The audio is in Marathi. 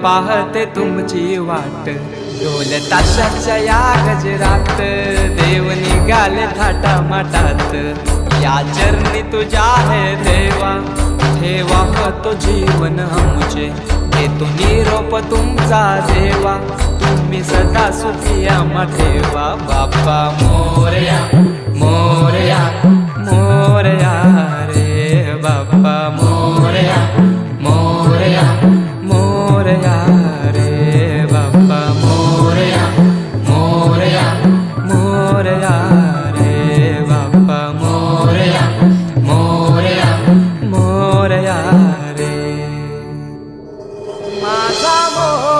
पाहते तुमची वाट, ढोल ताशाच्या या गजरात देव निघाले थाटा माटात। या चरणी तुझ्या है देवा, ठेवा तो जीवन आमुचे, घेतो निरोप तुमचा देवा, तुम्ही सदा सुखी आम्हा ठेवा। बाप्पा मोरया मोरया मोरया रे बाप्पा मोरया मोरया मोरया रे बाप्पा मोरया मोरया मोरया रे बाप्पा मोरया मोरया मोरया रे माझा मोरया।